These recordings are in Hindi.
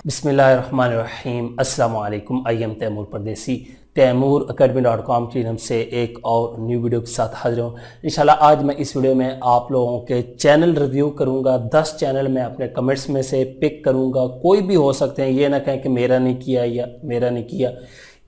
बिस्मिल्लाहिर्रहमानिर्रहीम। अस्सलाम वालेकुम। आई एम तैमूर परदेसी। तैमूरacademy.com चैनल से एक और न्यू वीडियो के साथ हाजिर हूँ। इंशाल्लाह आज मैं इस वीडियो में आप लोगों के चैनल रिव्यू करूँगा। 10 चैनल मैं अपने कमेंट्स में से पिक करूँगा। कोई भी हो सकते हैं, ये ना कहें कि मेरा नहीं किया या मेरा नहीं किया।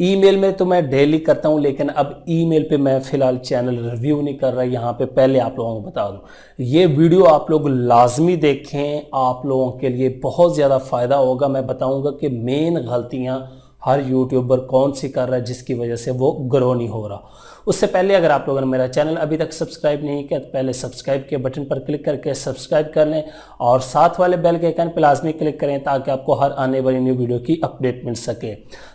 ईमेल में तो मैं डेली करता हूं, लेकिन अब ईमेल पे मैं फ़िलहाल चैनल रिव्यू नहीं कर रहा। यहाँ पे पहले आप लोगों को बता दूं, ये वीडियो आप लोग लाजमी देखें, आप लोगों के लिए बहुत ज़्यादा फ़ायदा होगा। मैं बताऊंगा कि मेन गलतियाँ हर यूट्यूबर कौन सी कर रहा है जिसकी वजह से वो ग्रो नहीं हो रहा। उससे पहले अगर आप लोगों ने मेरा चैनल अभी तक सब्सक्राइब नहीं किया तो पहले सब्सक्राइब के बटन पर क्लिक करके सब्सक्राइब कर लें और साथ वाले बेल के आइकन पर लाजमी क्लिक करें ताकि आपको हर आने वाली न्यू वीडियो की अपडेट मिल सके।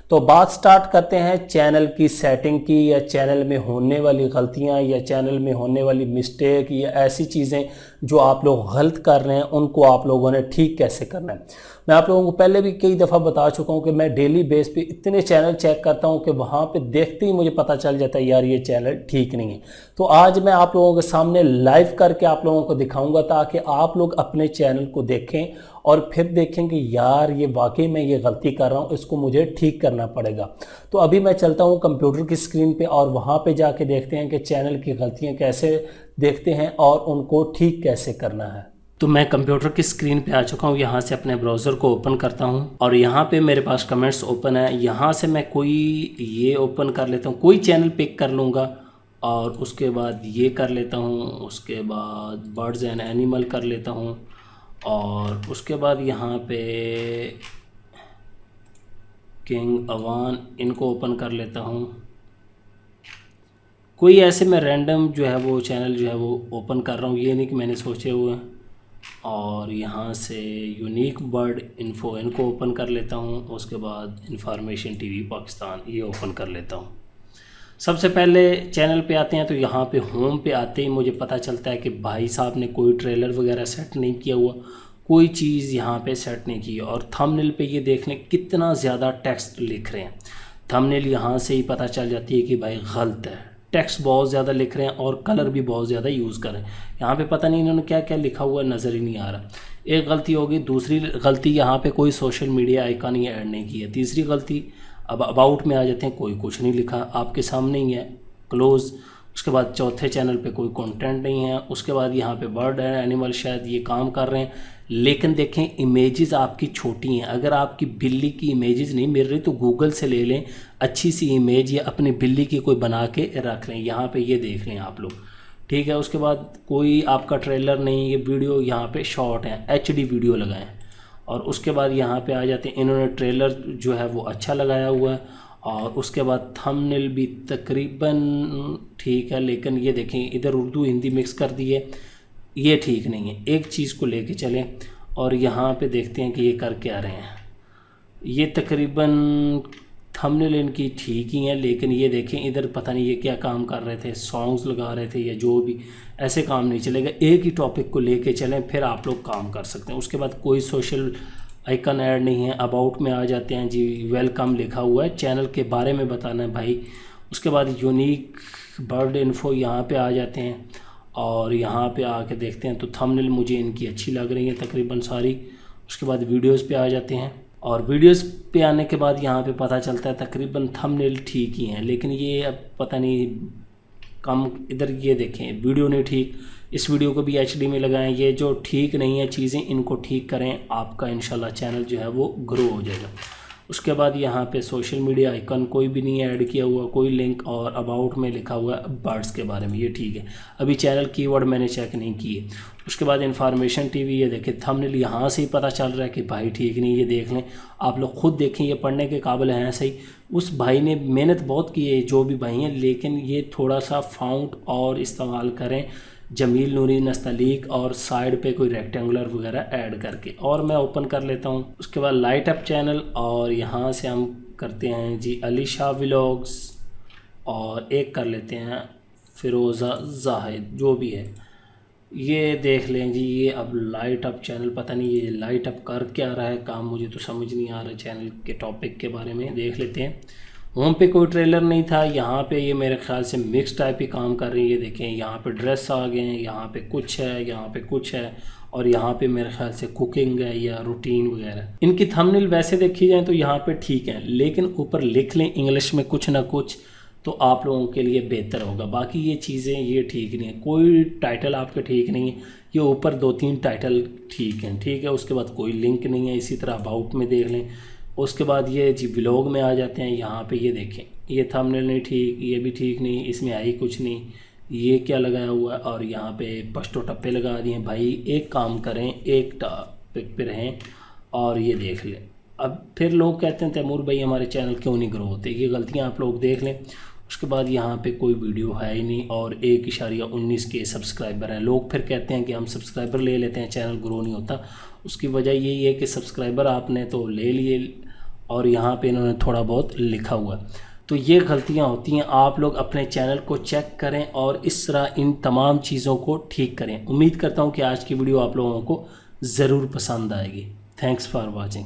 तो बात स्टार्ट करते हैं चैनल की सेटिंग की, या चैनल में होने वाली गलतियां, या चैनल में होने वाली मिस्टेक, या ऐसी चीज़ें जो आप लोग गलत कर रहे हैं उनको आप लोगों ने ठीक कैसे करना है। मैं आप लोगों को पहले भी कई दफ़ा बता चुका हूं कि मैं डेली बेस पे इतने चैनल चेक करता हूं कि वहां पे देखते ही मुझे पता चल जाता है यार ये चैनल ठीक नहीं है। तो आज मैं आप लोगों के सामने लाइव करके आप लोगों को दिखाऊंगा ताकि आप लोग अपने चैनल को देखें और फिर देखें कि यार ये वाकई में ये गलती कर रहा हूँ, इसको मुझे ठीक करना पड़ेगा। तो अभी मैं चलता हूँ कंप्यूटर की स्क्रीन पे और वहाँ पे जाके देखते हैं कि चैनल की गलतियाँ कैसे देखते हैं और उनको ठीक कैसे करना है। तो मैं कंप्यूटर की स्क्रीन पे आ चुका हूँ। यहाँ से अपने ब्राउज़र को ओपन करता हूँ और यहाँ पे मेरे पास कमेंट्स ओपन है। यहाँ से मैं कोई ये ओपन कर लेता हूँ, कोई चैनल पिक कर लूँगा और उसके बाद ये कर लेता हूँ। उसके बाद बर्ड्स एंड एनिमल कर लेता हूँ और उसके बाद यहाँ पे किंग अवान इनको ओपन कर लेता हूँ। कोई ऐसे मैं रैंडम जो है वो चैनल जो है वो ओपन कर रहा हूँ, ये नहीं कि मैंने सोचे हुए। और यहाँ से यूनिक बर्ड इन्फो इनको ओपन कर लेता हूँ। उसके बाद इंफॉर्मेशन टीवी पाकिस्तान ये ओपन कर लेता हूँ। सबसे पहले चैनल पे आते हैं तो यहाँ पे होम पे आते ही मुझे पता चलता है कि भाई साहब ने कोई ट्रेलर वगैरह सेट नहीं किया हुआ, कोई चीज़ यहाँ पे सेट नहीं की। और थंबनेल पे ये देख लें कितना ज़्यादा टेक्स्ट लिख रहे हैं। थंबनेल यहाँ से ही पता चल जाती है कि भाई गलत है, टेक्स्ट बहुत ज़्यादा लिख रहे हैं और कलर भी बहुत ज़्यादा यूज़ कर रहे हैं। यहाँ पे पता नहीं इन्होंने क्या क्या लिखा हुआ नज़र ही नहीं आ रहा। एक गलती होगी। दूसरी गलती यहाँ पे कोई सोशल मीडिया आइकन ही ऐड नहीं किया। तीसरी गलती, अब अबाउट में आ जाते हैं, कोई कुछ नहीं लिखा, आपके सामने ही है क्लोज़। उसके बाद चौथे चैनल पे कोई कंटेंट नहीं है। उसके बाद यहाँ पे बर्ड एंड एनिमल शायद ये काम कर रहे हैं, लेकिन देखें इमेजेस आपकी छोटी हैं। अगर आपकी बिल्ली की इमेजेस नहीं मिल रही तो गूगल से ले लें अच्छी सी इमेज या अपनी बिल्ली की कोई बना के रख लें। यहाँ पे ये देख लें आप लोग, ठीक है। उसके बाद कोई आपका ट्रेलर नहीं, ये वीडियो यहाँ पे शॉर्ट है, HD वीडियो लगाएं। और उसके बाद यहाँ पे आ जाते हैं, इन्होंने ट्रेलर जो है वो अच्छा लगाया हुआ है। और उसके बाद थंबनेल भी तकरीबन ठीक है, लेकिन ये देखें इधर उर्दू हिंदी मिक्स कर दी है, ये ठीक नहीं है। एक चीज़ को लेके चलें और यहाँ पे देखते हैं कि ये कर क्या रहे हैं। ये तकरीबन थंबनेल इनकी ठीक ही है, लेकिन ये देखें इधर पता नहीं ये क्या काम कर रहे थे, सॉन्ग्स लगा रहे थे या जो भी। ऐसे काम नहीं चलेगा, एक ही टॉपिक को लेके चलें फिर आप लोग काम कर सकते हैं। उसके बाद कोई सोशल आइकन ऐड नहीं है। अबाउट में आ जाते हैं जी, वेलकम लिखा हुआ है, चैनल के बारे में बताना है भाई। उसके बाद यूनिक बर्ड इन्फो यहाँ पे आ जाते हैं और यहाँ पे आके देखते हैं तो थंबनेल मुझे इनकी अच्छी लग रही है तकरीबन सारी। उसके बाद वीडियोस पे आ जाते हैं और वीडियोस पे आने के बाद यहाँ पे पता चलता है तकरीबन थंबनेल ठीक ही हैं, लेकिन ये अब पता नहीं कम। इधर ये देखें वीडियो नहीं ठीक, इस वीडियो को भी HD में लगाएं। ये जो ठीक नहीं है चीज़ें इनको ठीक करें, आपका इंशाल्लाह चैनल जो है वो ग्रो हो जाएगा। उसके बाद यहाँ पे सोशल मीडिया आइकन कोई भी नहीं ऐड किया हुआ, कोई लिंक, और अबाउट में लिखा हुआ है बर्ड्स के बारे में, ये ठीक है। अभी चैनल कीवर्ड मैंने चेक नहीं किए। उसके बाद इन्फॉर्मेशन टीवी, ये देखें थंबनेल यहाँ से ही पता चल रहा है कि भाई ठीक नहीं, ये देख लें आप लोग खुद देखें, ये पढ़ने के काबिल हैं सही। उस भाई ने मेहनत बहुत की है, जो भी भाई हैं, लेकिन ये थोड़ा सा फाउंट और इस्तेमाल करें, जमील नूरी नस्तलीक, और साइड पे कोई रेक्टेंगुलर वगैरह ऐड करके। और मैं ओपन कर लेता हूँ। उसके बाद लाइट अप चैनल और यहाँ से हम करते हैं जी अली शाह व्लॉग्स, और एक कर लेते हैं फ़िरोज़ा जाहिद, जो भी है ये देख लें जी। ये अब लाइट अप चैनल, पता नहीं ये लाइट अप कर क्या रहा है काम, मुझे तो समझ नहीं आ रहा। चैनल के टॉपिक के बारे में देख लेते हैं। होम पे कोई ट्रेलर नहीं था। यहाँ पे ये मेरे ख्याल से मिक्स टाइप ही काम कर रही है। देखें यहाँ पे ड्रेस आ गए हैं, यहाँ पे कुछ है, यहाँ पे कुछ है, और यहाँ पे मेरे ख्याल से कुकिंग है या रूटीन वगैरह। इनकी थंबनेल वैसे देखी जाए तो यहाँ पे ठीक है, लेकिन ऊपर लिख लें इंग्लिश में कुछ ना कुछ तो आप लोगों के लिए बेहतर होगा। बाकी ये चीज़ें ये ठीक नहीं है, कोई टाइटल आपके ठीक नहीं है। ये ऊपर 2-3 टाइटल ठीक हैं, ठीक है, उसके बाद कोई लिंक नहीं है। इसी तरह अबाउट में देख लें, उसके बाद ये जी व्लॉग में आ जाते हैं। यहाँ पे ये देखें, ये थंबनेल नहीं ठीक, ये भी ठीक नहीं, इसमें आई कुछ नहीं, ये क्या लगाया हुआ है, और यहाँ पे पश्तो टप्पे लगा दिए। भाई एक काम करें, एक टॉपिक पे रहें और ये देख लें। अब फिर लोग कहते हैं तैमूर भाई हमारे चैनल क्यों नहीं ग्रो होते, ये गलतियाँ आप लोग देख लें। उसके बाद यहाँ पे कोई वीडियो है ही नहीं और 1.19 के सब्सक्राइबर हैं। लोग फिर कहते हैं कि हम सब्सक्राइबर ले लेते हैं, चैनल ग्रो नहीं होता। उसकी वजह यही है कि सब्सक्राइबर आपने तो ले लिए और यहाँ पे इन्होंने थोड़ा बहुत लिखा हुआ। तो ये गलतियाँ होती हैं। आप लोग अपने चैनल को चेक करें और इस तरह इन तमाम चीज़ों को ठीक करें। उम्मीद करता हूँ कि आज की वीडियो आप लोगों को ज़रूर पसंद आएगी। Thanks for watching.